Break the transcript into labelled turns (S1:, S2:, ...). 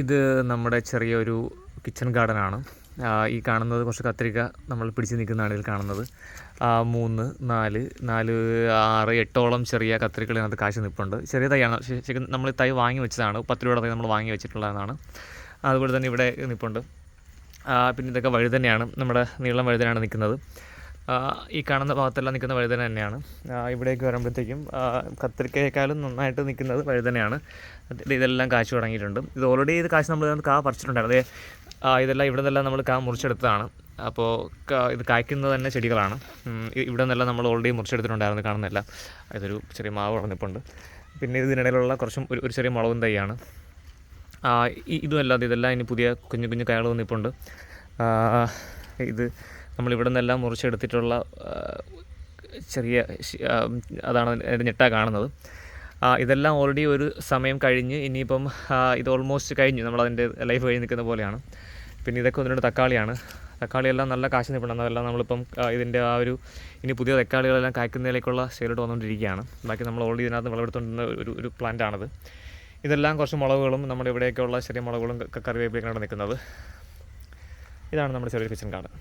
S1: ഇത് നമ്മുടെ ചെറിയൊരു കിച്ചൺ ഗാർഡനാണ്. ഈ കാണുന്നത് കുറച്ച് കത്രിക നമ്മൾ പിടിച്ച് നിൽക്കുന്നതാണ് ഇതിൽ കാണുന്നത്. 3, 4, 4, 6, 8ഓളം ചെറിയ കത്രികൾ ഇതിനകത്ത് കാഴ്ച നിൽപ്പുണ്ട്. ചെറിയ തൈയാണ്, ശരിക്കും നമ്മൾ തൈ വാങ്ങി വെച്ചതാണ്. 10 രൂപയുടെ തൈ നമ്മൾ വാങ്ങി വെച്ചിട്ടുള്ളതാണ്. അതുപോലെ തന്നെ ഇവിടെ നിൽപ്പുണ്ട്. പിന്നെ ഇതൊക്കെ വഴുതനയാണ്, നമ്മുടെ നീളം വഴുതനയാണ് നിൽക്കുന്നത്. ഈ കാണുന്ന ഭാഗത്തെല്ലാം നിൽക്കുന്ന വഴുതന തന്നെയാണ്. ഇവിടേക്ക് വരുമ്പോഴത്തേക്കും കത്രിക്കയേക്കാളും നന്നായിട്ട് നിൽക്കുന്നത് വഴുതനയാണ്. ഇതെല്ലാം കാഴ്ച തുടങ്ങിയിട്ടുണ്ട്. ഇത് ഓൾറെഡി ഇത് കാഴ്ച നമ്മൾ കാ പറിച്ചിട്ടുണ്ടായിരുന്നു. ഇതെല്ലാം ഇവിടെ നിന്നെല്ലാം നമ്മൾ കാ മുറിച്ചെടുത്തതാണ്. അപ്പോൾ ഇത് കായ്ക്കുന്നത് തന്നെ ചെടികളാണ്. ഇവിടെ നിന്നെല്ലാം നമ്മൾ ഓൾറെഡി മുറിച്ചെടുത്തിട്ടുണ്ടായിരുന്നു. കാണുന്നില്ല, ഇതൊരു ചെറിയ മാവ് വളർന്നിപ്പുണ്ട്. പിന്നെ ഇതിനിടയിലുള്ള കുറച്ചും ഒരു ചെറിയ മുളകും തൈയാണ്. ഇതുമല്ലാതെ ഇതെല്ലാം ഇനി പുതിയ കുഞ്ഞു കുഞ്ഞു കായകൾ വന്നിപ്പുണ്ട്. ഇത് നമ്മളിവിടെ നിന്നെല്ലാം മുറിച്ചെടുത്തിട്ടുള്ള ചെറിയ അതാണ് അതിൻ്റെ ഞെട്ടാ കാണുന്നത്. ഇതെല്ലാം ഓൾറെഡി ഒരു സമയം കഴിഞ്ഞ് ഇനിയിപ്പം ഇത് ഓൾമോസ്റ്റ് കഴിഞ്ഞ് നമ്മളതിൻ്റെ ലൈഫ് കഴിഞ്ഞ് നിൽക്കുന്ന പോലെയാണ്. പിന്നെ ഇതൊക്കെ 1-2 തക്കാളിയാണ്. തക്കാളിയെല്ലാം നല്ല കാശ് നിൽപ്പുണ്ട്. അതെല്ലാം നമ്മളിപ്പം ഇതിൻ്റെ ഇനി പുതിയ തക്കാളികളെല്ലാം കായ്ക്കുന്നതിലേക്കുള്ള സ്റ്റേജിലോട്ട് വന്നുകൊണ്ടിരിക്കുകയാണ്. ബാക്കി നമ്മൾ ഓൾറെഡി ഇതിനകത്ത് വിളവെടുത്തുകൊണ്ടിരുന്ന ഒരു പ്ലാന്റാണിത്. ഇതെല്ലാം കുറച്ച് മുളകുകളും നമ്മുടെ ഇവിടെയൊക്കെയുള്ള ചെറിയ മുളകുകളും കറിവേപ്പിലേക്കാണ് നിൽക്കുന്നത്. ഇതാണ് നമ്മുടെ ചെറിയൊരു കിച്ചൺ ഗാർഡൻ.